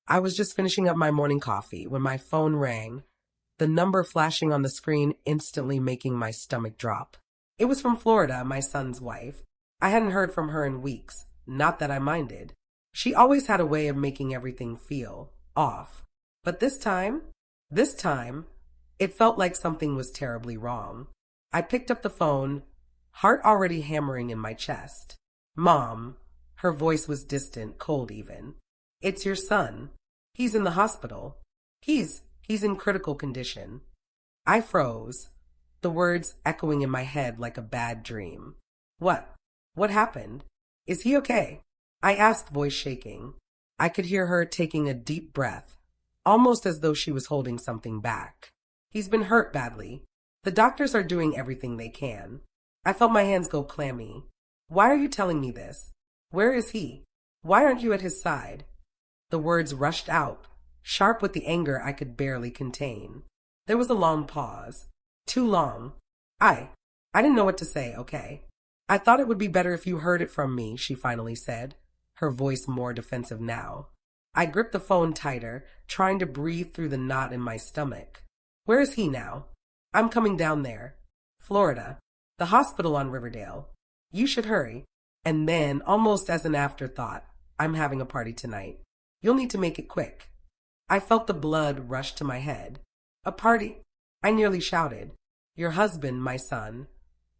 I was just finishing up my morning coffee when my phone rang, the number flashing on the screen instantly making my stomach drop. It was from Florida, my son's wife. I hadn't heard from her in weeks, not that I minded. She always had a way of making everything feel off. But this time, it felt like something was terribly wrong. I picked up the phone, heart already hammering in my chest. Mom, her voice was distant, cold even. It's your son. He's in the hospital. He's in critical condition. I froze, the words echoing in my head like a bad dream. What? What happened? Is he okay? I asked, voice shaking. I could hear her taking a deep breath, almost as though she was holding something back. He's been hurt badly. The doctors are doing everything they can. I felt my hands go clammy. Why are you telling me this? Where is he? Why aren't you at his side? The words rushed out, sharp with the anger I could barely contain. There was a long pause. Too long. I didn't know what to say, okay. I thought it would be better if you heard it from me, she finally said, her voice more defensive now. I gripped the phone tighter, trying to breathe through the knot in my stomach. Where is he now? I'm coming down there. Florida. The hospital on Riverdale. You should hurry. And then, almost as an afterthought, I'm having a party tonight. You'll need to make it quick. I felt the blood rush to my head. A party? I nearly shouted. Your husband, my son,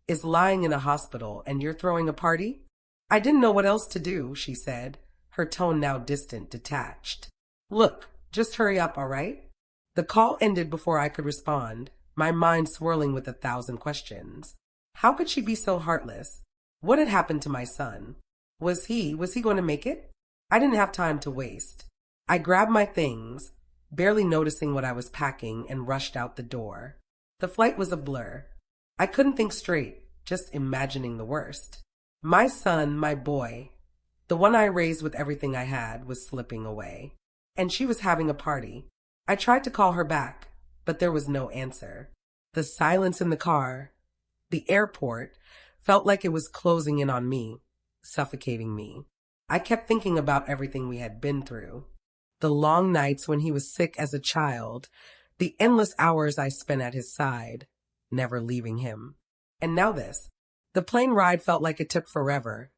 is lying in a hospital and you're throwing a party? I didn't know what else to do, she said, her tone now distant, detached. Look, just hurry up, all right? The call ended before I could respond, my mind swirling with 1,000 questions. How could she be so heartless? What had happened to my son? Was he going to make it? I didn't have time to waste. I grabbed my things, barely noticing what I was packing, and rushed out the door. The flight was a blur. I couldn't think straight, just imagining the worst. My son, my boy, the one I raised with everything I had, was slipping away. And she was having a party. I tried to call her back, but there was no answer. The silence in the car, the airport, felt like it was closing in on me, suffocating me. I kept thinking about everything we had been through. The long nights when he was sick as a child, the endless hours I spent at his side, never leaving him. And now this. The plane ride felt like it took forever,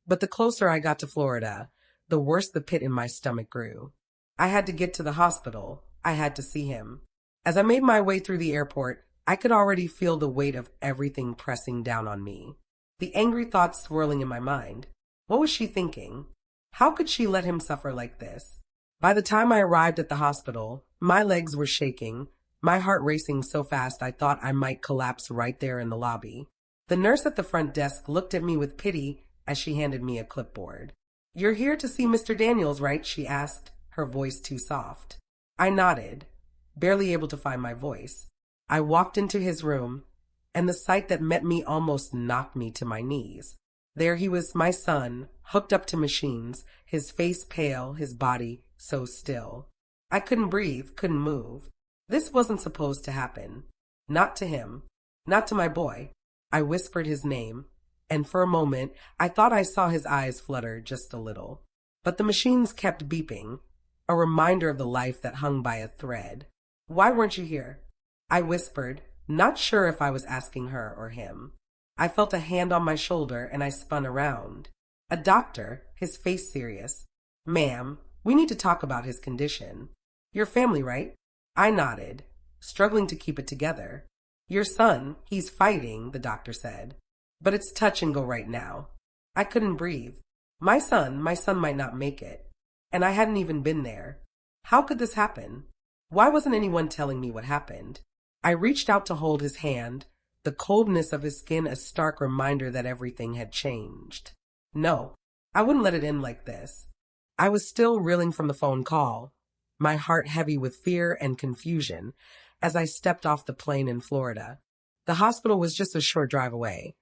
but the closer I got to Florida, the worse the pit in my stomach grew. I had to get to the hospital. I had to see him. As I made my way through the airport, I could already feel the weight of everything pressing down on me. The angry thoughts swirling in my mind. What was she thinking? How could she let him suffer like this? By the time I arrived at the hospital, my legs were shaking, my heart racing so fast I thought I might collapse right there in the lobby. The nurse at the front desk looked at me with pity as she handed me a clipboard. You're here to see Mr. Daniels, right? She asked, her voice too soft. I nodded, barely able to find my voice. I walked into his room, and the sight that met me almost knocked me to my knees. There he was, my son, hooked up to machines, his face pale, his body so still. I couldn't breathe, couldn't move. This wasn't supposed to happen. Not to him. Not to my boy. I whispered his name, and for a moment I thought I saw his eyes flutter just a little. But the machines kept beeping, a reminder of the life that hung by a thread. Why weren't you here? I whispered, not sure if I was asking her or him. I felt a hand on my shoulder and I spun around. A doctor, his face serious. Ma'am, we need to talk about his condition. Your family, right? I nodded, struggling to keep it together. Your son, he's fighting, the doctor said. But it's touch and go right now. I couldn't breathe. My son might not make it. And I hadn't even been there. How could this happen? Why wasn't anyone telling me what happened? I reached out to hold his hand, the coldness of his skin a stark reminder that everything had changed. No, I wouldn't let it end like this. I was still reeling from the phone call, my heart heavy with fear and confusion, as I stepped off the plane in Florida. The hospital was just a short drive away,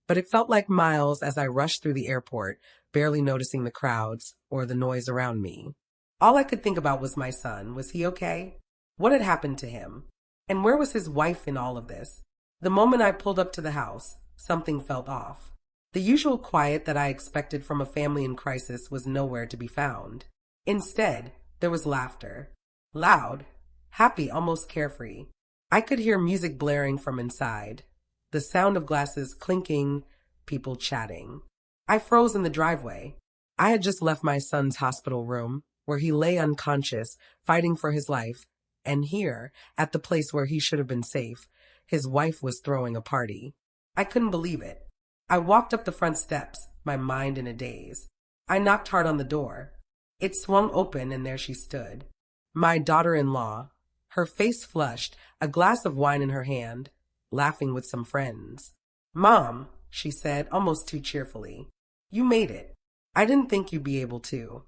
but it felt like miles as I rushed through the airport, barely noticing the crowds or the noise around me. All I could think about was my son. Was he okay? What had happened to him? And where was his wife in all of this? The moment I pulled up to the house, something felt off. The usual quiet that I expected from a family in crisis was nowhere to be found. Instead, There was laughter. Loud, happy, almost carefree. I could hear music blaring from inside. The sound of glasses clinking, people chatting. I froze in the driveway. I had just left my son's hospital room, where he lay unconscious, fighting for his life, and here, at the place where he should have been safe, his wife was throwing a party. I couldn't believe it. I walked up the front steps, my mind in a daze. I knocked hard on the door. It swung open, and there she stood. My daughter-in-law, her face flushed, a glass of wine in her hand, laughing with some friends. "Mom," she said, almost too cheerfully, "you made it. I didn't think you'd be able to."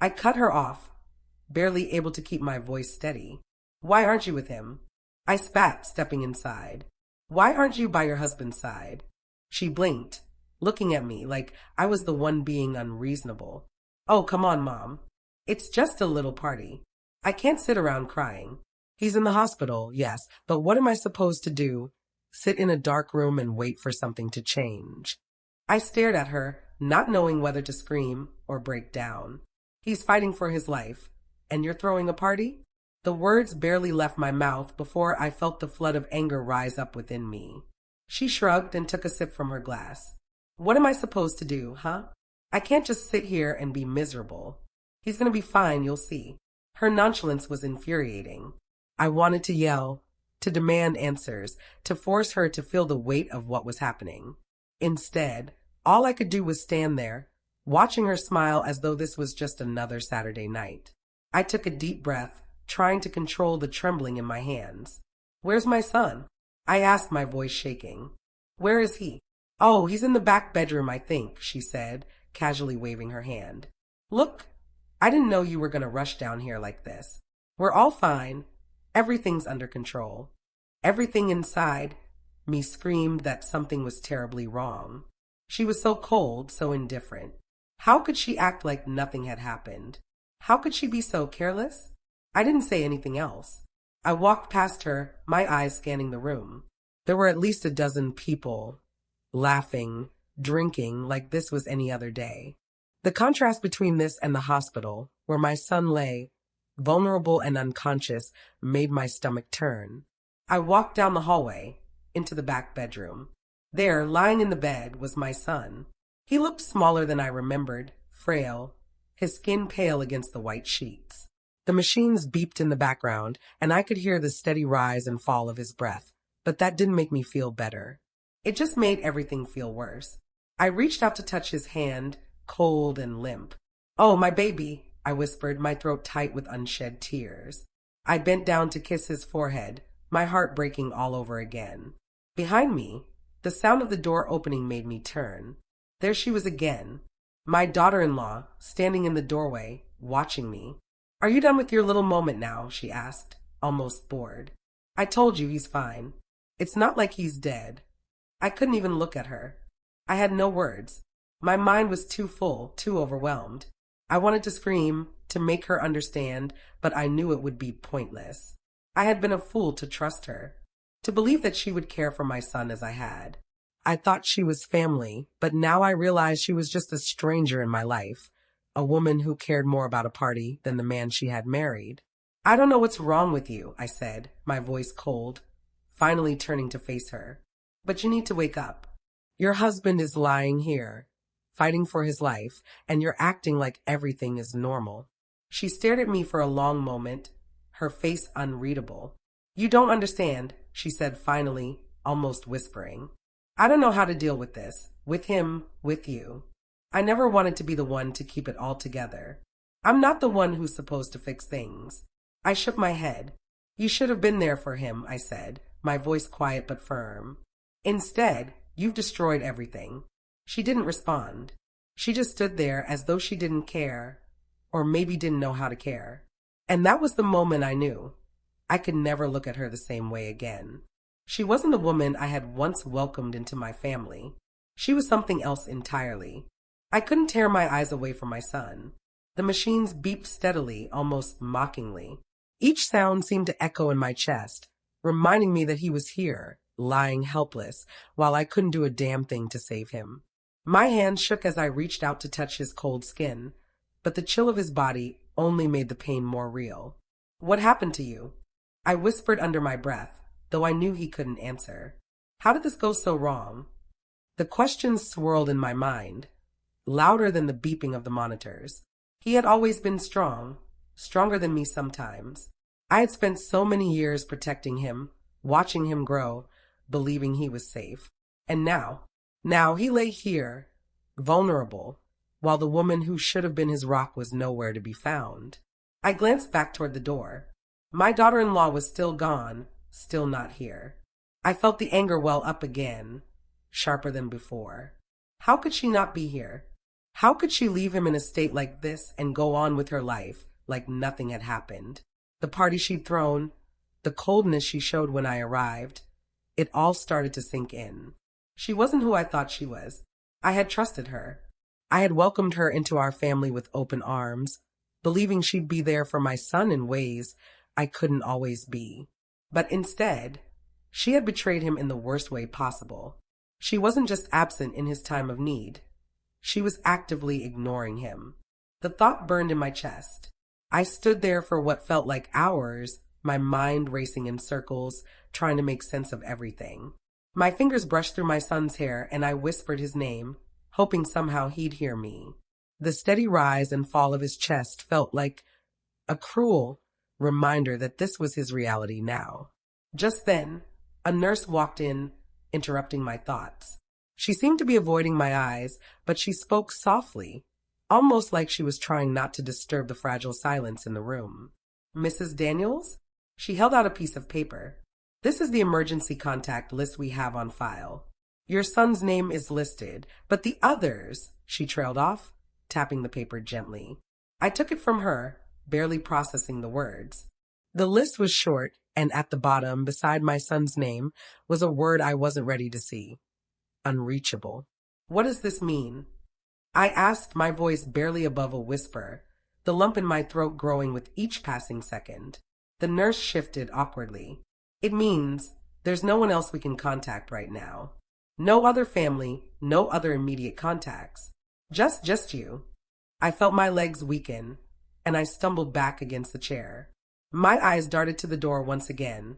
I cut her off, barely able to keep my voice steady. "Why aren't you with him?" I spat, stepping inside. "Why aren't you by your husband's side?" She blinked, looking at me like I was the one being unreasonable. "Oh, come on, Mom. It's just a little party. I can't sit around crying. He's in the hospital, yes, but what am I supposed to do? Sit in a dark room and wait for something to change?" I stared at her, not knowing whether to scream or break down. "He's fighting for his life, and you're throwing a party?" The words barely left my mouth before I felt the flood of anger rise up within me. She shrugged and took a sip from her glass. "What am I supposed to do, huh? I can't just sit here and be miserable. He's gonna be fine, you'll see." Her nonchalance was infuriating. I wanted to yell, to demand answers, to force her to feel the weight of what was happening. Instead, all I could do was stand there, watching her smile as though this was just another Saturday night. I took a deep breath, trying to control the trembling in my hands. "Where's my son?" I asked, my voice shaking. "Where is he?" "Oh, he's in the back bedroom, I think," she said, casually waving her hand. "Look, I didn't know you were going to rush down here like this. We're all fine. Everything's under control." Everything inside me screamed that something was terribly wrong. She was so cold, so indifferent. How could she act like nothing had happened? How could she be so careless? I didn't say anything else. I walked past her, my eyes scanning the room. There were at least a dozen people, laughing, drinking like this was any other day. The contrast between this and the hospital, where my son lay, vulnerable and unconscious, made my stomach turn. I walked down the hallway, into the back bedroom. There, lying in the bed, was my son. He looked smaller than I remembered, frail, his skin pale against the white sheets. The machines beeped in the background, and I could hear the steady rise and fall of his breath, but that didn't make me feel better. It just made everything feel worse. I reached out to touch his hand, cold and limp. "Oh, my baby," I whispered, my throat tight with unshed tears. I bent down to kiss his forehead, my heart breaking all over again. Behind me, the sound of the door opening made me turn. There she was again, my daughter-in-law, standing in the doorway, watching me. "Are you done with your little moment now?" she asked, almost bored. "I told you he's fine. It's not like he's dead." I couldn't even look at her. I had no words. My mind was too full, too overwhelmed. I wanted to scream, to make her understand, but I knew it would be pointless. I had been a fool to trust her, to believe that she would care for my son as I had. I thought she was family, but now I realized she was just a stranger in my life, a woman who cared more about a party than the man she had married. "I don't know what's wrong with you," I said, my voice cold, finally turning to face her. "But you need to wake up. Your husband is lying here, fighting for his life, and you're acting like everything is normal." She stared at me for a long moment, her face unreadable. "You don't understand," she said finally, almost whispering. "I don't know how to deal with this, with him, with you. I never wanted to be the one to keep it all together. I'm not the one who's supposed to fix things." I shook my head. "You should have been there for him," I said, my voice quiet but firm. "Instead, you've destroyed everything." She didn't respond. She just stood there as though she didn't care, or maybe didn't know how to care. And that was the moment I knew I could never look at her the same way again. She wasn't the woman I had once welcomed into my family. She was something else entirely. I couldn't tear my eyes away from my son. The machines beeped steadily, almost mockingly. Each sound seemed to echo in my chest, reminding me that he was here, lying helpless, while I couldn't do a damn thing to save him. My hand shook as I reached out to touch his cold skin, but the chill of his body only made the pain more real. "What happened to you?" I whispered under my breath, though I knew he couldn't answer. How did this go so wrong? The questions swirled in my mind, louder than the beeping of the monitors. He had always been strong, stronger than me sometimes. I had spent so many years protecting him, watching him grow, believing he was safe. And now he lay here, vulnerable, while the woman who should have been his rock was nowhere to be found. I glanced back toward the door. My daughter-in-law was still gone, still not here. I felt the anger well up again, sharper than before. How could she not be here? How could she leave him in a state like this and go on with her life like nothing had happened? The party she'd thrown, the coldness she showed when I arrived, it all started to sink in. She wasn't who I thought she was. I had trusted her. I had welcomed her into our family with open arms, believing she'd be there for my son in ways I couldn't always be. But instead, she had betrayed him in the worst way possible. She wasn't just absent in his time of need. She was actively ignoring him. The thought burned in my chest. I stood there for what felt like hours, my mind racing in circles, trying to make sense of everything. My fingers brushed through my son's hair and I whispered his name, hoping somehow he'd hear me. The steady rise and fall of his chest felt like a cruel reminder that this was his reality now. Just then, a nurse walked in, interrupting my thoughts. She seemed to be avoiding my eyes, but she spoke softly, almost like she was trying not to disturb the fragile silence in the room. "Mrs. Daniels?" She held out a piece of paper. "This is the emergency contact list we have on file. Your son's name is listed, but the others," she trailed off, tapping the paper gently. I took it from her, barely processing the words. The list was short, and at the bottom, beside my son's name, was a word I wasn't ready to see. Unreachable. What does this mean? I asked, my voice barely above a whisper, the lump in my throat growing with each passing second. The nurse shifted awkwardly. "It means there's no one else we can contact right now. No other family, no other immediate contacts. Just you." I felt my legs weaken, and I stumbled back against the chair. My eyes darted to the door once again,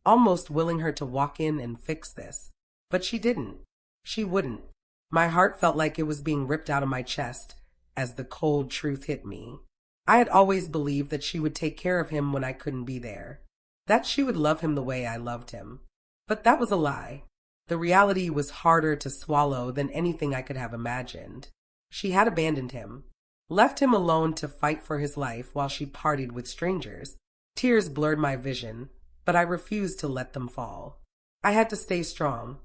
almost willing her to walk in and fix this. But she didn't. She wouldn't. My heart felt like it was being ripped out of my chest as the cold truth hit me. I had always believed that she would take care of him when I couldn't be there, that she would love him the way I loved him. But that was a lie. The reality was harder to swallow than anything I could have imagined. She had abandoned him, left him alone to fight for his life while she partied with strangers. Tears blurred my vision, but I refused to let them fall. I had to stay strong.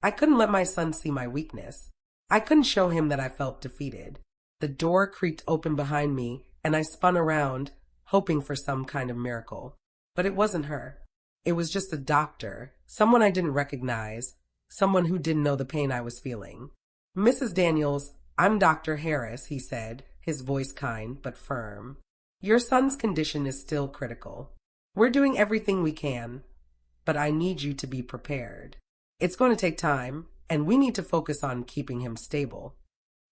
I couldn't let my son see my weakness. I couldn't show him that I felt defeated. The door creaked open behind me, and I spun around, hoping for some kind of miracle. But it wasn't her. It was just a doctor, someone I didn't recognize, someone who didn't know the pain I was feeling. "Mrs. Daniels, I'm Dr. Harris," he said, his voice kind but firm. "Your son's condition is still critical. We're doing everything we can, but I need you to be prepared. It's going to take time, and we need to focus on keeping him stable."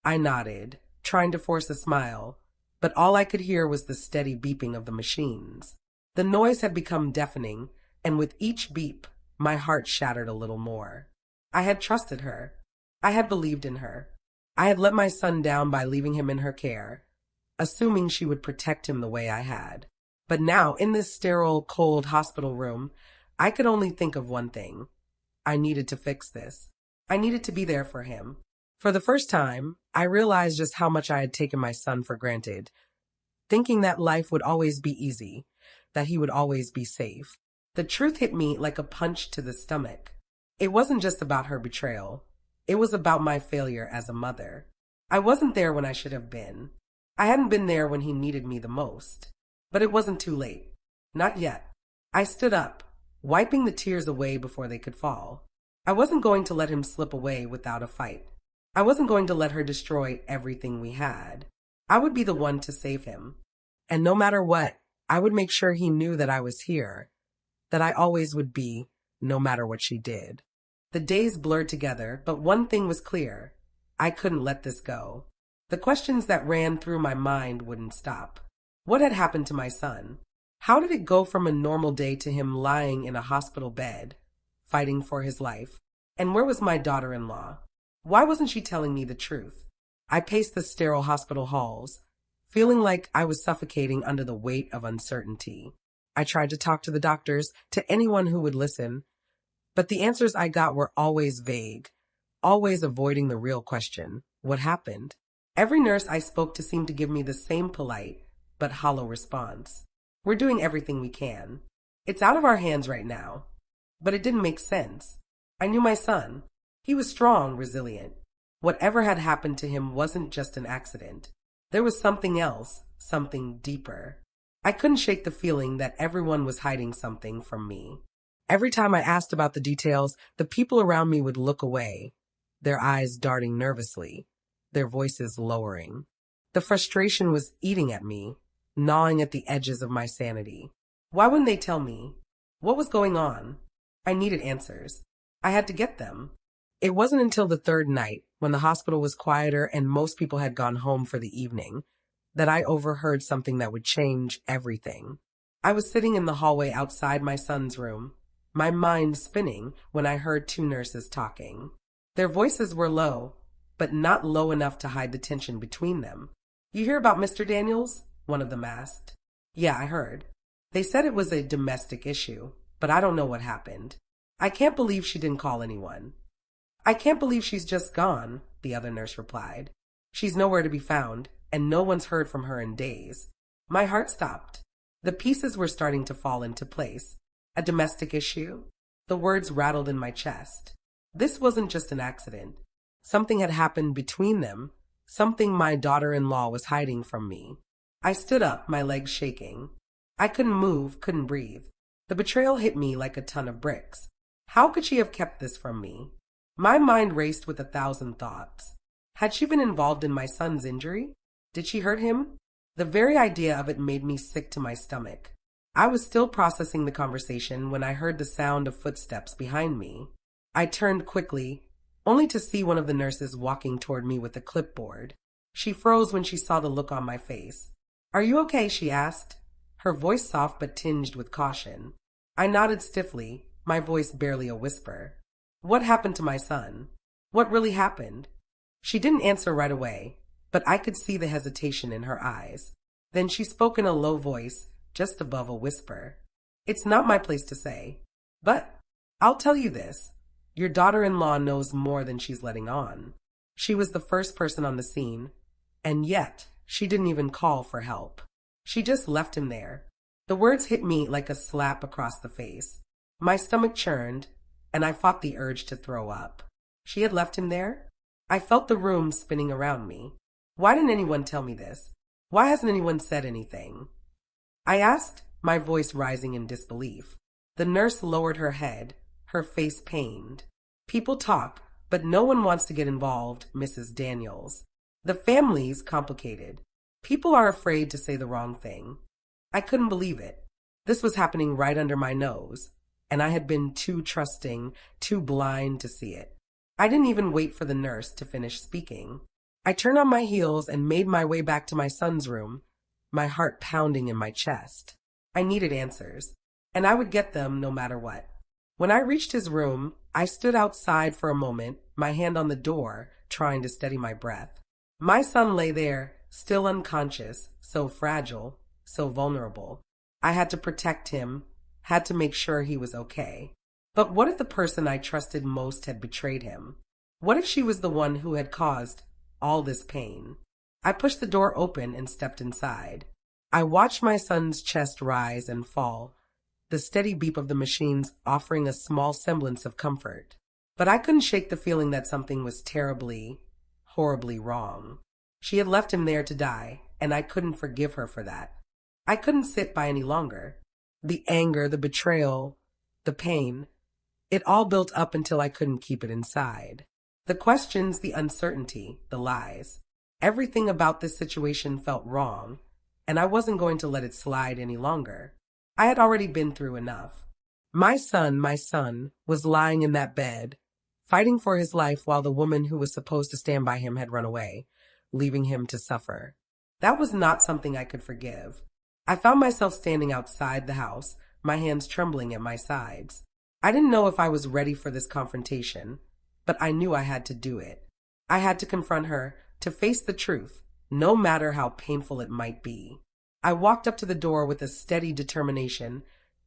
I nodded, trying to force a smile, but all I could hear was the steady beeping of the machines. The noise had become deafening, and with each beep, my heart shattered a little more. I had trusted her. I had believed in her. I had let my son down by leaving him in her care, assuming she would protect him the way I had. But now, in this sterile, cold hospital room, I could only think of one thing. I needed to fix this. I needed to be there for him. For the first time, I realized just how much I had taken my son for granted, thinking that life would always be easy, that he would always be safe. The truth hit me like a punch to the stomach. It wasn't just about her betrayal. It was about my failure as a mother. I wasn't there when I should have been. I hadn't been there when he needed me the most. But it wasn't too late. Not yet. I stood up, wiping the tears away before they could fall. I wasn't going to let him slip away without a fight. I wasn't going to let her destroy everything we had. I would be the one to save him. And no matter what, I would make sure he knew that I was here, that I always would be, no matter what she did. The days blurred together, but one thing was clear. I couldn't let this go. The questions that ran through my mind wouldn't stop. What had happened to my son? How did it go from a normal day to him lying in a hospital bed, fighting for his life? And where was my daughter-in-law? Why wasn't she telling me the truth? I paced the sterile hospital halls, feeling like I was suffocating under the weight of uncertainty. I tried to talk to the doctors, to anyone who would listen, but the answers I got were always vague, always avoiding the real question: what happened? Every nurse I spoke to seemed to give me the same polite but hollow response: we're doing everything we can. It's out of our hands right now. But it didn't make sense. I knew my son. He was strong, resilient. Whatever had happened to him wasn't just an accident. There was something else, something deeper. I couldn't shake the feeling that everyone was hiding something from me. Every time I asked about the details, the people around me would look away, their eyes darting nervously, their voices lowering. The frustration was eating at me, gnawing at the edges of my sanity. Why wouldn't they tell me? What was going on? I needed answers. I had to get them. It wasn't until the third night, when the hospital was quieter and most people had gone home for the evening, that I overheard something that would change everything. I was sitting in the hallway outside my son's room, my mind spinning, when I heard two nurses talking. Their voices were low, but not low enough to hide the tension between them. "You hear about Mr. Daniels?" one of them asked. "Yeah, I heard. They said it was a domestic issue, but I don't know what happened. I can't believe she didn't call anyone." "I can't believe she's just gone," the other nurse replied. "She's nowhere to be found, and no one's heard from her in days." My heart stopped. The pieces were starting to fall into place. A domestic issue? The words rattled in my chest. This wasn't just an accident. Something had happened between them, something my daughter-in-law was hiding from me. I stood up, my legs shaking. I couldn't move, couldn't breathe. The betrayal hit me like a ton of bricks. How could she have kept this from me? My mind raced with 1,000 thoughts. Had she been involved in my son's injury? Did she hurt him? The very idea of it made me sick to my stomach. I was still processing the conversation when I heard the sound of footsteps behind me. I turned quickly, only to see one of the nurses walking toward me with a clipboard. She froze when she saw the look on my face. "Are you okay?" she asked, her voice soft but tinged with caution. I nodded stiffly, my voice barely a whisper. "What happened to my son? What really happened?" She didn't answer right away, but I could see the hesitation in her eyes. Then she spoke in a low voice, just above a whisper. "It's not my place to say, but I'll tell you this. Your daughter-in-law knows more than she's letting on. She was the first person on the scene, and yet she didn't even call for help. She just left him there." The words hit me like a slap across the face. My stomach churned, and I fought the urge to throw up. She had left him there? I felt the room spinning around me. Why didn't anyone tell me this? Why hasn't anyone said anything? I asked, my voice rising in disbelief. The nurse lowered her head, her face pained. "People talk, but no one wants to get involved, Mrs. Daniels. The family's complicated. People are afraid to say the wrong thing." I couldn't believe it. This was happening right under my nose, and I had been too trusting, too blind to see it. I didn't even wait for the nurse to finish speaking. I turned on my heels and made my way back to my son's room, my heart pounding in my chest. I needed answers, and I would get them no matter what. When I reached his room, I stood outside for a moment, my hand on the door, trying to steady my breath. My son lay there, still unconscious, so fragile, so vulnerable. I had to protect him, had to make sure he was okay. But what if the person I trusted most had betrayed him? What if she was the one who had caused all this pain? I pushed the door open and stepped inside. I watched my son's chest rise and fall, the steady beep of the machines offering a small semblance of comfort. But I couldn't shake the feeling that something was terribly, horribly wrong. She had left him there to die, and I couldn't forgive her for that. I couldn't sit by any longer. The anger, the betrayal, the pain, it all built up until I couldn't keep it inside. The questions, the uncertainty, the lies. Everything about this situation felt wrong, and I wasn't going to let it slide any longer. I had already been through enough. My son, was lying in that bed, fighting for his life while the woman who was supposed to stand by him had run away. leaving him to suffer. That was not something I could forgive. I found myself standing outside the house, my hands trembling at my sides. I didn't know if I was ready for this confrontation, but I knew I had to do it. I had to confront her, to face the truth, no matter how painful it might be. I walked up to the door with a steady determination,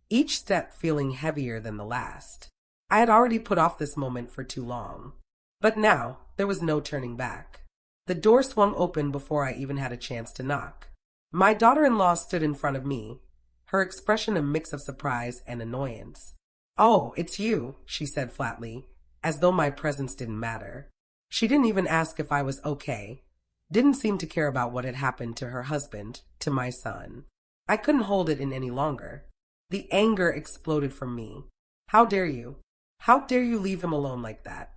each step feeling heavier than the last. I had already put off this moment for too long. But now, there was no turning back. The door swung open before I even had a chance to knock. My daughter-in-law stood in front of me, her expression a mix of surprise and annoyance. "Oh, it's you," she said flatly, as though my presence didn't matter. She didn't even ask if I was okay, didn't seem to care about what had happened to her husband, to my son. I couldn't hold it in any longer. The anger exploded from me. "How dare you? How dare you leave him alone like that?"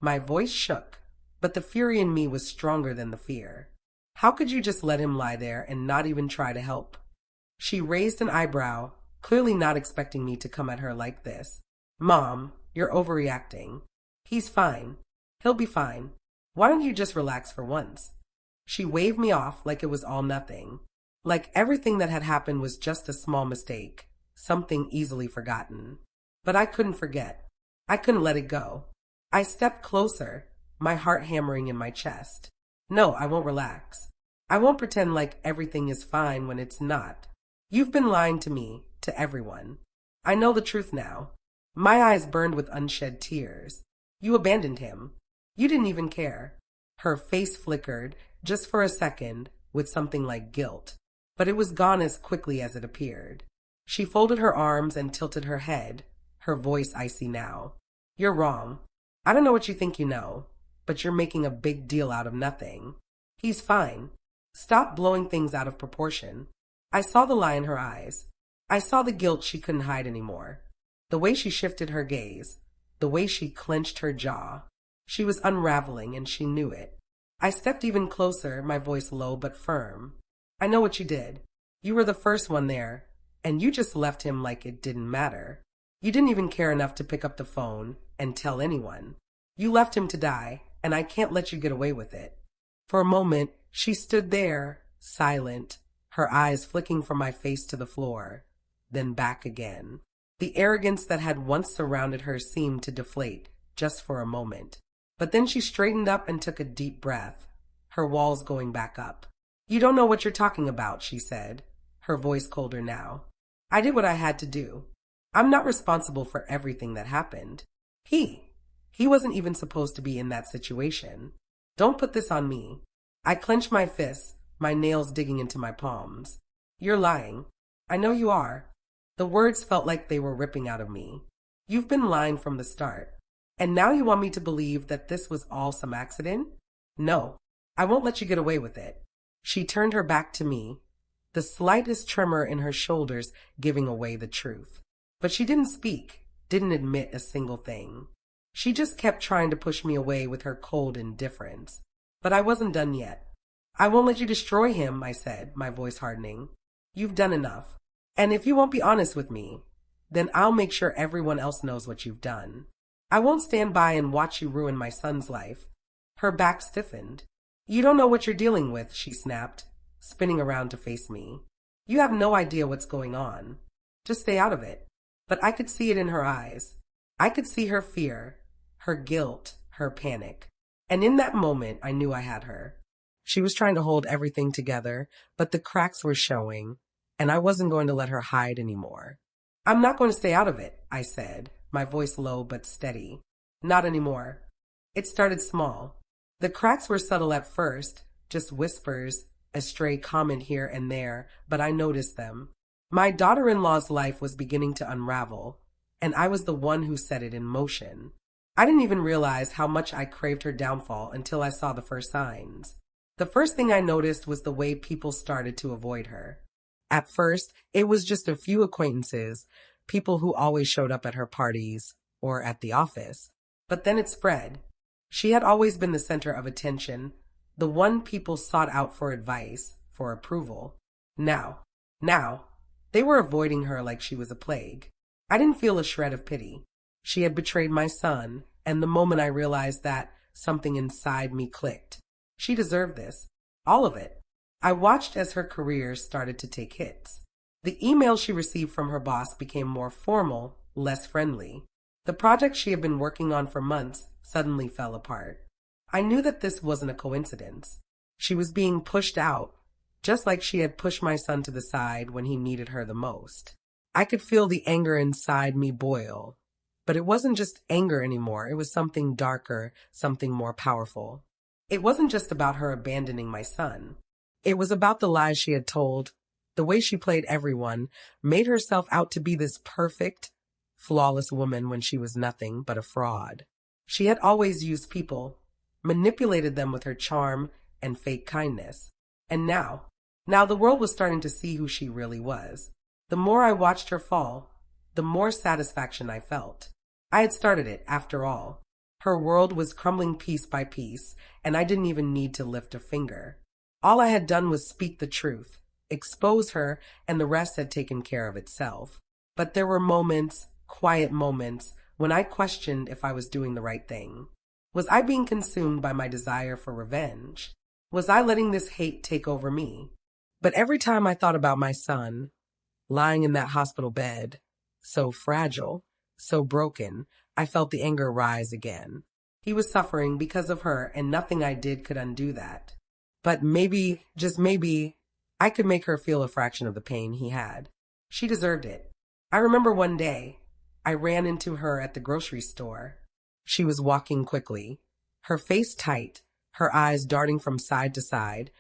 My voice shook, but the fury in me was stronger than the fear. "How could you just let him lie there and not even try to help?" She raised an eyebrow, clearly not expecting me to come at her like this. "Mom, you're overreacting. He's fine. He'll be fine. Why don't you just relax for once?" She waved me off like it was all nothing, like everything that had happened was just a small mistake, something easily forgotten. But I couldn't forget. I couldn't let it go. I stepped closer, my heart hammering in my chest. "No, I won't relax. I won't pretend like everything is fine when it's not. You've been lying to me, to everyone. I know the truth now." My eyes burned with unshed tears. "You abandoned him. You didn't even care." Her face flickered, just for a second, with something like guilt, but it was gone as quickly as it appeared. She folded her arms and tilted her head, her voice icy now. "You're wrong. I don't know what you think you know, but you're making a big deal out of nothing. He's fine. Stop blowing things out of proportion." I saw the lie in her eyes. I saw the guilt she couldn't hide anymore. The way she shifted her gaze, the way she clenched her jaw. She was unraveling, and she knew it. I stepped even closer, my voice low but firm. "I know what you did. You were the first one there, and you just left him like it didn't matter. You didn't even care enough to pick up the phone and tell anyone. You left him to die, and I can't let you get away with it." For a moment, she stood there, silent, her eyes flicking from my face to the floor, then back again. The arrogance that had once surrounded her seemed to deflate, just for a moment. But then she straightened up and took a deep breath, her walls going back up. "You don't know what you're talking about," she said, her voice colder now. "I did what I had to do. I'm not responsible for everything that happened. He wasn't even supposed to be in that situation. Don't put this on me." I clenched my fists, my nails digging into my palms. "You're lying. I know you are." The words felt like they were ripping out of me. "You've been lying from the start. And now you want me to believe that this was all some accident? No, I won't let you get away with it." She turned her back to me, the slightest tremor in her shoulders giving away the truth. But she didn't speak, didn't admit a single thing. She just kept trying to push me away with her cold indifference. But I wasn't done yet. "I won't let you destroy him," I said, my voice hardening. "You've done enough. And if you won't be honest with me, then I'll make sure everyone else knows what you've done. I won't stand by and watch you ruin my son's life." Her back stiffened. "You don't know what you're dealing with," she snapped, spinning around to face me. "You have no idea what's going on. Just stay out of it." But I could see it in her eyes. I could see her fear, her guilt, her panic. And in that moment, I knew I had her. She was trying to hold everything together, but the cracks were showing, and I wasn't going to let her hide anymore. "I'm not going to stay out of it," I said, my voice low but steady. "Not anymore." It started small. The cracks were subtle at first, just whispers, a stray comment here and there, but I noticed them. My daughter-in-law's life was beginning to unravel, and I was the one who set it in motion. I didn't even realize how much I craved her downfall until I saw the first signs. The first thing I noticed was the way people started to avoid her. At first, it was just a few acquaintances, people who always showed up at her parties or at the office. But then it spread. She had always been the center of attention, the one people sought out for advice, for approval. Now, they were avoiding her like she was a plague. I didn't feel a shred of pity. She had betrayed my son, and the moment I realized that, something inside me clicked. She deserved this. All of it. I watched as her career started to take hits. The emails she received from her boss became more formal, less friendly. The project she had been working on for months suddenly fell apart. I knew that this wasn't a coincidence. She was being pushed out, just like she had pushed my son to the side when he needed her the most. I could feel the anger inside me boil. But it wasn't just anger anymore. It was something darker, something more powerful. It wasn't just about her abandoning my son. It was about the lies she had told, the way she played everyone, made herself out to be this perfect, flawless woman when she was nothing but a fraud. She had always used people, manipulated them with her charm and fake kindness. And now the world was starting to see who she really was. The more I watched her fall, the more satisfaction I felt. I had started it, after all. Her world was crumbling piece by piece, and I didn't even need to lift a finger. All I had done was speak the truth, expose her, and the rest had taken care of itself. But there were moments, quiet moments, when I questioned if I was doing the right thing. Was I being consumed by my desire for revenge? Was I letting this hate take over me? But every time I thought about my son, lying in that hospital bed, so fragile, so broken, I felt the anger rise again. He was suffering because of her, and nothing I did could undo that. But maybe, just maybe, I could make her feel a fraction of the pain he had. She deserved it. I remember one day, I ran into her at the grocery store. She was walking quickly, her face tight, her eyes darting from side to side,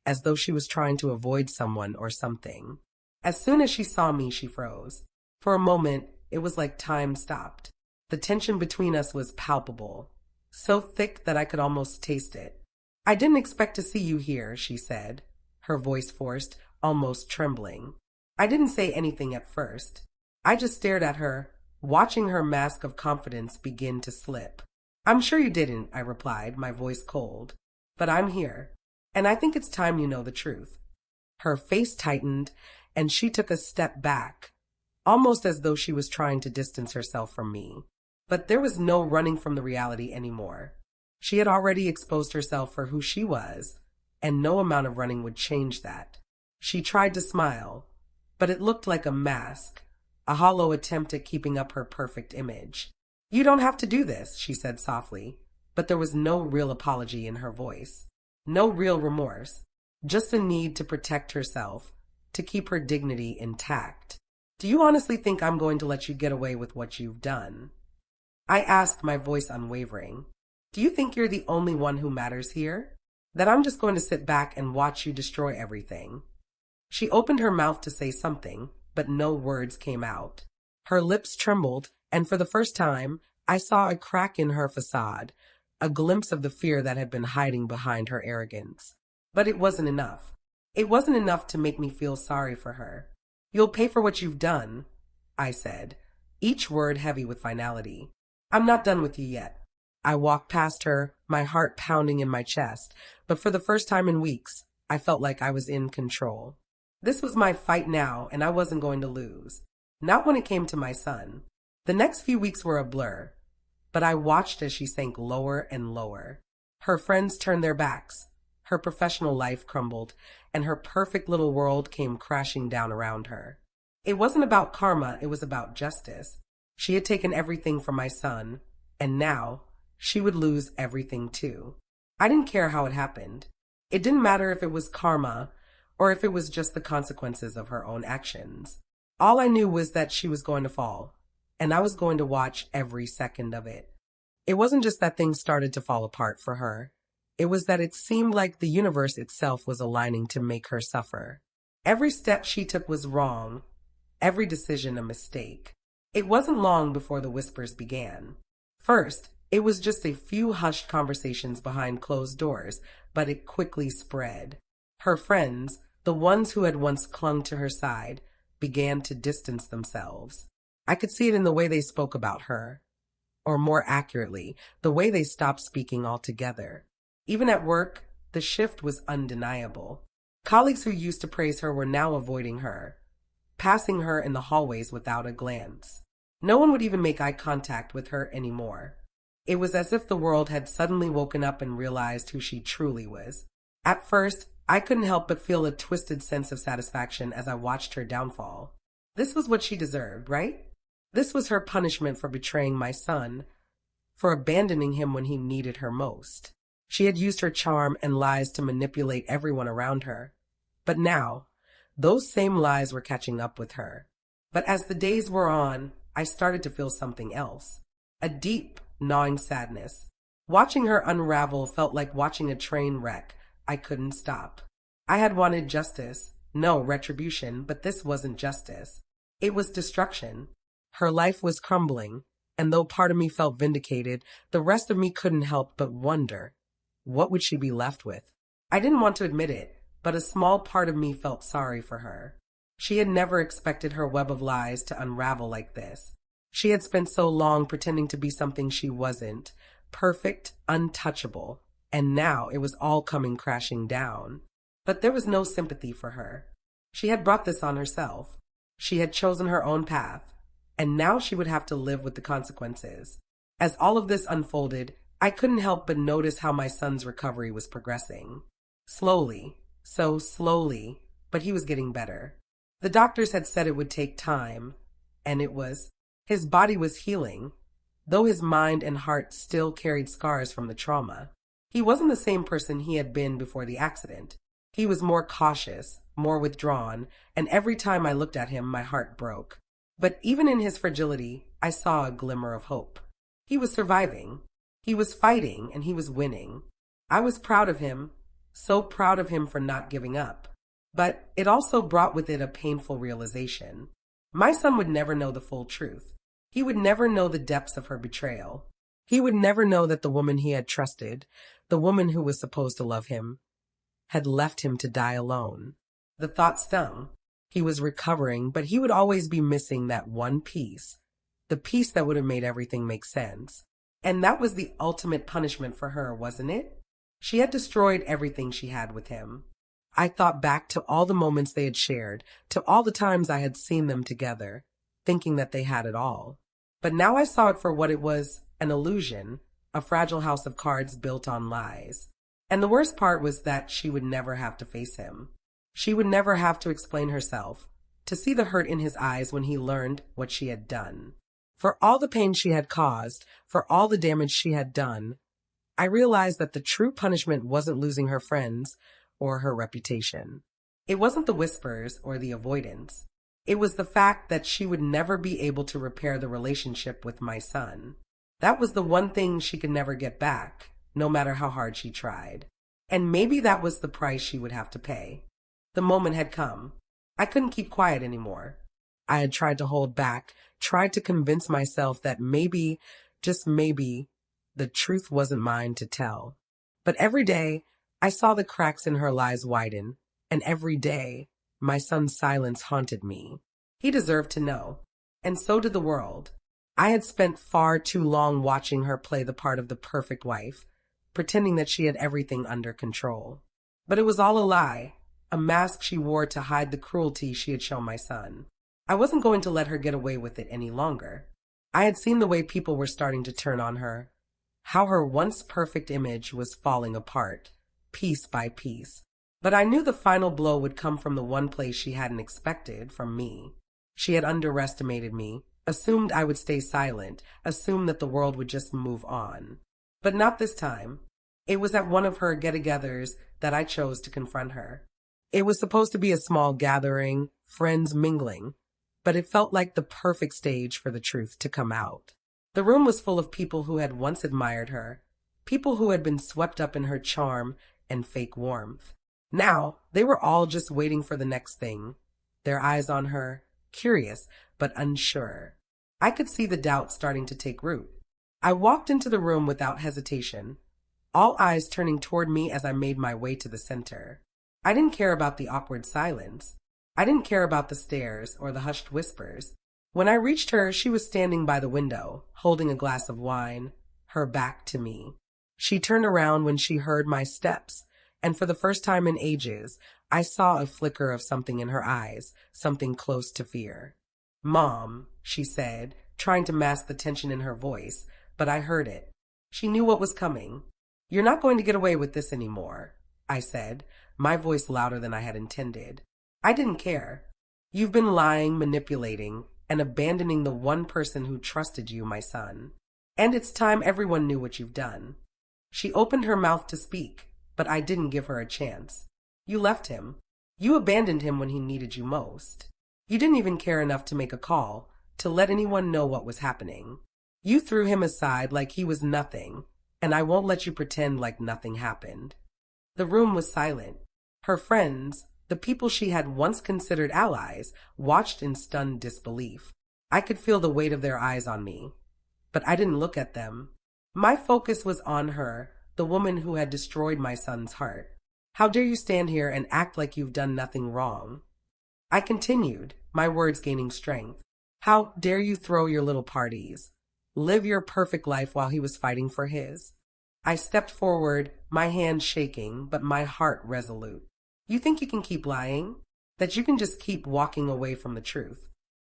as though she was trying to avoid someone or something. As soon as she saw me, she froze. For a moment, it was like time stopped. The tension between us was palpable, so thick that I could almost taste it. "I didn't expect to see you here," she said, her voice forced, almost trembling. I didn't say anything at first. I just stared at her, watching her mask of confidence begin to slip. "I'm sure you didn't," I replied, my voice cold. "But I'm here, and I think it's time you know the truth." Her face tightened, and she took a step back, almost as though she was trying to distance herself from me. But there was no running from the reality anymore. She had already exposed herself for who she was, and no amount of running would change that. She tried to smile, but it looked like a mask, a hollow attempt at keeping up her perfect image. "You don't have to do this," she said softly, but there was no real apology in her voice, no real remorse, just a need to protect herself, to keep her dignity intact. "Do you honestly think I'm going to let you get away with what you've done?" I asked, my voice unwavering. "Do you think you're the only one who matters here? That I'm just going to sit back and watch you destroy everything?" She opened her mouth to say something, but no words came out. Her lips trembled, and for the first time, I saw a crack in her facade, a glimpse of the fear that had been hiding behind her arrogance. But it wasn't enough. It wasn't enough to make me feel sorry for her. "You'll pay for what you've done," I said, each word heavy with finality. "I'm not done with you yet." I walked past her, my heart pounding in my chest, but for the first time in weeks, I felt like I was in control. This was my fight now, and I wasn't going to lose. Not when it came to my son. The next few weeks were a blur, but I watched as she sank lower and lower. Her friends turned their backs, her professional life crumbled, and her perfect little world came crashing down around her. It wasn't about karma, it was about justice. She had taken everything from my son, and now she would lose everything too. I didn't care how it happened. It didn't matter if it was karma or if it was just the consequences of her own actions. All I knew was that she was going to fall, and I was going to watch every second of it. It wasn't just that things started to fall apart for her. It was that it seemed like the universe itself was aligning to make her suffer. Every step she took was wrong, every decision a mistake. It wasn't long before the whispers began. First, it was just a few hushed conversations behind closed doors, but it quickly spread. Her friends, the ones who had once clung to her side, began to distance themselves. I could see it in the way they spoke about her, or more accurately, the way they stopped speaking altogether. Even at work, the shift was undeniable. Colleagues who used to praise her were now avoiding her, passing her in the hallways without a glance. No one would even make eye contact with her anymore. It was as if the world had suddenly woken up and realized who she truly was. At first, I couldn't help but feel a twisted sense of satisfaction as I watched her downfall. This was what she deserved, right? This was her punishment for betraying my son, for abandoning him when he needed her most. She had used her charm and lies to manipulate everyone around her. But now, those same lies were catching up with her. But as the days wore on, I started to feel something else. A deep, gnawing sadness. Watching her unravel felt like watching a train wreck. I couldn't stop. I had wanted justice, no retribution, but this wasn't justice. It was destruction. Her life was crumbling, and though part of me felt vindicated, the rest of me couldn't help but wonder, what would she be left with? I didn't want to admit it, but a small part of me felt sorry for her. She had never expected her web of lies to unravel like this. She had spent so long pretending to be something she wasn't, perfect, untouchable, and now it was all coming crashing down. But there was no sympathy for her. She had brought this on herself. She had chosen her own path, and now she would have to live with the consequences. As all of this unfolded, I couldn't help but notice how my son's recovery was progressing. Slowly, so slowly, but he was getting better. The doctors had said it would take time, and it was. His body was healing, though his mind and heart still carried scars from the trauma. He wasn't the same person he had been before the accident. He was more cautious, more withdrawn, and every time I looked at him, my heart broke. But even in his fragility, I saw a glimmer of hope. He was surviving. He was fighting, and he was winning. I was proud of him, so proud of him for not giving up. But it also brought with it a painful realization. My son would never know the full truth. He would never know the depths of her betrayal. He would never know that the woman he had trusted, the woman who was supposed to love him, had left him to die alone. The thought stung. He was recovering, but he would always be missing that one piece, the piece that would have made everything make sense. And that was the ultimate punishment for her, wasn't it? She had destroyed everything she had with him. I thought back to all the moments they had shared, to all the times I had seen them together, thinking that they had it all. But now I saw it for what it was, an illusion, a fragile house of cards built on lies. And the worst part was that she would never have to face him. She would never have to explain herself, to see the hurt in his eyes when he learned what she had done. For all the pain she had caused, for all the damage she had done, I realized that the true punishment wasn't losing her friends or her reputation. It wasn't the whispers or the avoidance. It was the fact that she would never be able to repair the relationship with my son. That was the one thing she could never get back, no matter how hard she tried. And maybe that was the price she would have to pay. The moment had come. I couldn't keep quiet anymore. I had tried to hold back, tried to convince myself that maybe, just maybe, the truth wasn't mine to tell. But every day, I saw the cracks in her lies widen, and every day, my son's silence haunted me. He deserved to know, and so did the world. I had spent far too long watching her play the part of the perfect wife, pretending that she had everything under control. But it was all a lie, a mask she wore to hide the cruelty she had shown my son. I wasn't going to let her get away with it any longer. I had seen the way people were starting to turn on her, how her once perfect image was falling apart, piece by piece. But I knew the final blow would come from the one place she hadn't expected, from me. She had underestimated me, assumed I would stay silent, assumed that the world would just move on. But not this time. It was at one of her get-togethers that I chose to confront her. It was supposed to be a small gathering, friends mingling, but it felt like the perfect stage for the truth to come out. The room was full of people who had once admired her, people who had been swept up in her charm and fake warmth. Now, they were all just waiting for the next thing, their eyes on her, curious but unsure. I could see the doubt starting to take root. I walked into the room without hesitation, all eyes turning toward me as I made my way to the center. I didn't care about the awkward silence. I didn't care about the stares or the hushed whispers. When I reached her, she was standing by the window, holding a glass of wine, her back to me. She turned around when she heard my steps, and for the first time in ages, I saw a flicker of something in her eyes, something close to fear. "Mom," she said, trying to mask the tension in her voice, but I heard it. She knew what was coming. "You're not going to get away with this anymore," I said, my voice louder than I had intended. I didn't care. "You've been lying, manipulating, and abandoning the one person who trusted you, my son. And it's time everyone knew what you've done." She opened her mouth to speak, but I didn't give her a chance. "You left him. You abandoned him when he needed you most. You didn't even care enough to make a call, to let anyone know what was happening. You threw him aside like he was nothing, and I won't let you pretend like nothing happened." The room was silent. Her friends, the people she had once considered allies, watched in stunned disbelief. I could feel the weight of their eyes on me, but I didn't look at them. My focus was on her, the woman who had destroyed my son's heart. "How dare you stand here and act like you've done nothing wrong?" I continued, my words gaining strength. "How dare you throw your little parties, live your perfect life while he was fighting for his?" I stepped forward, my hand shaking, but my heart resolute. "You think you can keep lying? That you can just keep walking away from the truth?"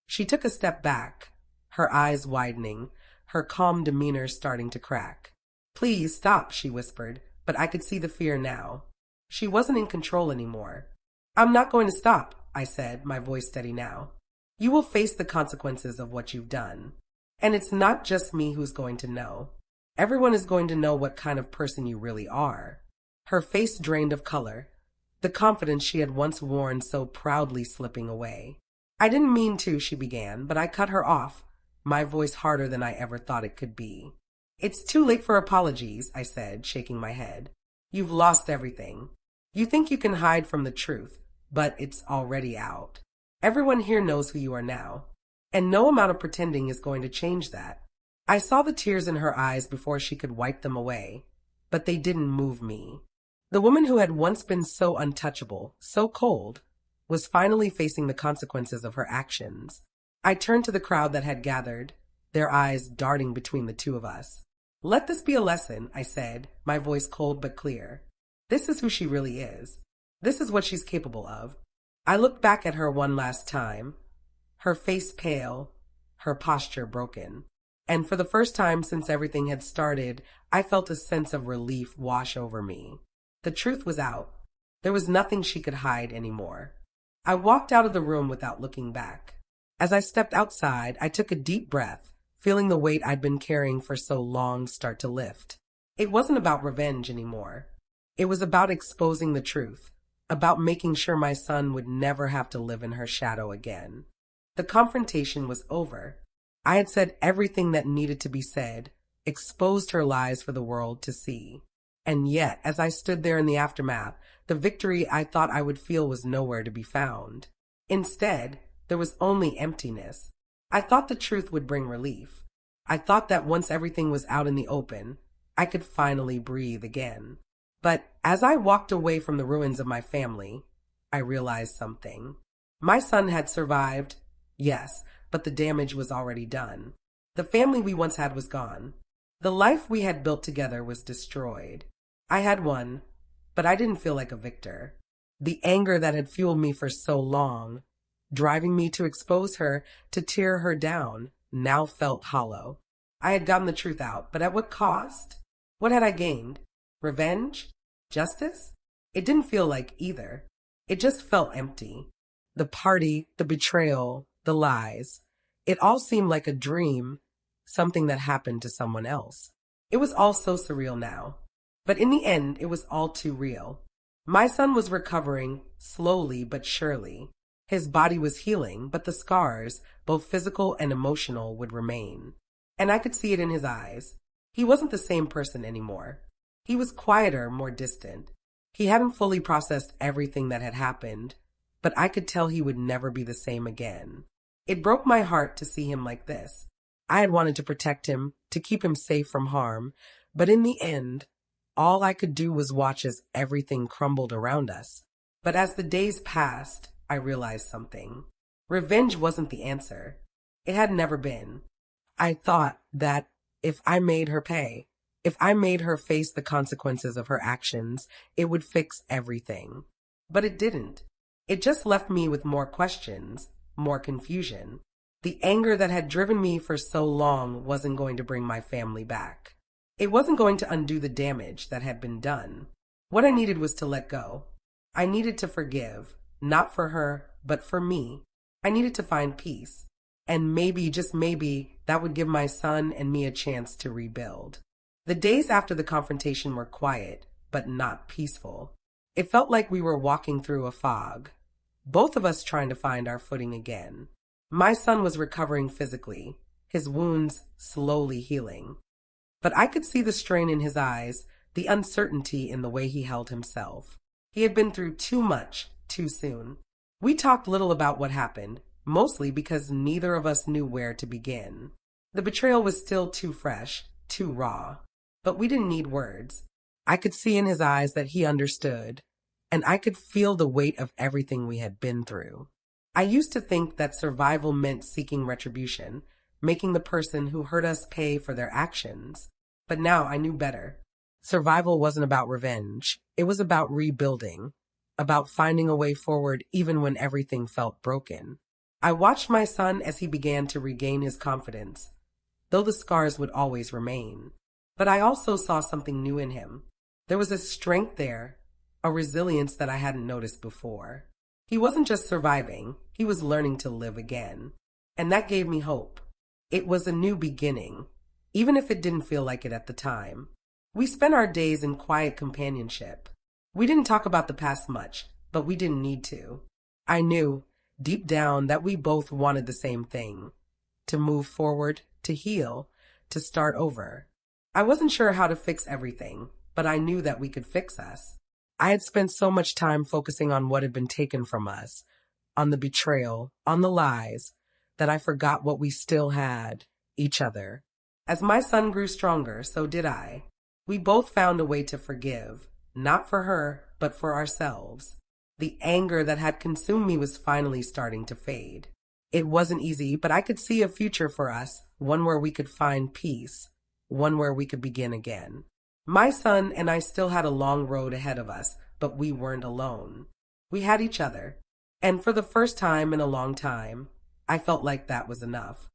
She took a step back, her eyes widening, her calm demeanor starting to crack. "Please stop," she whispered, but I could see the fear now. She wasn't in control anymore. "I'm not going to stop," I said, my voice steady now. "You will face the consequences of what you've done. And it's not just me who's going to know. Everyone is going to know what kind of person you really are." Her face drained of color, the confidence she had once worn so proudly slipping away. "I didn't mean to," she began, but I cut her off, my voice harder than I ever thought it could be. "It's too late for apologies," I said, shaking my head. "You've lost everything. You think you can hide from the truth, but it's already out. Everyone here knows who you are now, and no amount of pretending is going to change that." I saw the tears in her eyes before she could wipe them away, but they didn't move me. The woman who had once been so untouchable, so cold, was finally facing the consequences of her actions. I turned to the crowd that had gathered, their eyes darting between the two of us. "Let this be a lesson," I said, my voice cold but clear. "This is who she really is. This is what she's capable of." I looked back at her one last time, her face pale, her posture broken. And for the first time since everything had started, I felt a sense of relief wash over me. The truth was out. There was nothing she could hide anymore. I walked out of the room without looking back. As I stepped outside, I took a deep breath, feeling the weight I'd been carrying for so long start to lift. It wasn't about revenge anymore. It was about exposing the truth, about making sure my son would never have to live in her shadow again. The confrontation was over. I had said everything that needed to be said, exposed her lies for the world to see. And yet, as I stood there in the aftermath, the victory I thought I would feel was nowhere to be found. Instead, there was only emptiness. I thought the truth would bring relief. I thought that once everything was out in the open, I could finally breathe again. But as I walked away from the ruins of my family, I realized something. My son had survived, yes, but the damage was already done. The family we once had was gone. The life we had built together was destroyed. I had won, but I didn't feel like a victor. The anger that had fueled me for so long, driving me to expose her, to tear her down, now felt hollow. I had gotten the truth out, but at what cost? What had I gained? Revenge? Justice? It didn't feel like either. It just felt empty. The party, the betrayal, the lies. It all seemed like a dream, something that happened to someone else. It was all so surreal now. But in the end, it was all too real. My son was recovering, slowly but surely. His body was healing, but the scars, both physical and emotional, would remain. And I could see it in his eyes. He wasn't the same person anymore. He was quieter, more distant. He hadn't fully processed everything that had happened, but I could tell he would never be the same again. It broke my heart to see him like this. I had wanted to protect him, to keep him safe from harm, but in the end, all I could do was watch as everything crumbled around us. But as the days passed, I realized something. Revenge wasn't the answer. It had never been. I thought that if I made her pay, if I made her face the consequences of her actions, it would fix everything. But it didn't. It just left me with more questions, more confusion. The anger that had driven me for so long wasn't going to bring my family back. It wasn't going to undo the damage that had been done. What I needed was to let go. I needed to forgive, not for her, but for me. I needed to find peace. And maybe, just maybe, that would give my son and me a chance to rebuild. The days after the confrontation were quiet, but not peaceful. It felt like we were walking through a fog, both of us trying to find our footing again. My son was recovering physically, his wounds slowly healing. But I could see the strain in his eyes, the uncertainty in the way he held himself. He had been through too much, too soon. We talked little about what happened, mostly because neither of us knew where to begin. The betrayal was still too fresh, too raw. But we didn't need words. I could see in his eyes that he understood, and I could feel the weight of everything we had been through. I used to think that survival meant seeking retribution, making the person who hurt us pay for their actions. But now I knew better. Survival wasn't about revenge. It was about rebuilding, about finding a way forward even when everything felt broken. I watched my son as he began to regain his confidence, though the scars would always remain. But I also saw something new in him. There was a strength there, a resilience that I hadn't noticed before. He wasn't just surviving, he was learning to live again. And that gave me hope. It was a new beginning, even if it didn't feel like it at the time. We spent our days in quiet companionship. We didn't talk about the past much, but we didn't need to. I knew, deep down, that we both wanted the same thing. To move forward, to heal, to start over. I wasn't sure how to fix everything, but I knew that we could fix us. I had spent so much time focusing on what had been taken from us, on the betrayal, on the lies, that I forgot what we still had, each other. As my son grew stronger, so did I. We both found a way to forgive, not for her, but for ourselves. The anger that had consumed me was finally starting to fade. It wasn't easy, but I could see a future for us, one where we could find peace, one where we could begin again. My son and I still had a long road ahead of us, but we weren't alone. We had each other. And for the first time in a long time, I felt like that was enough.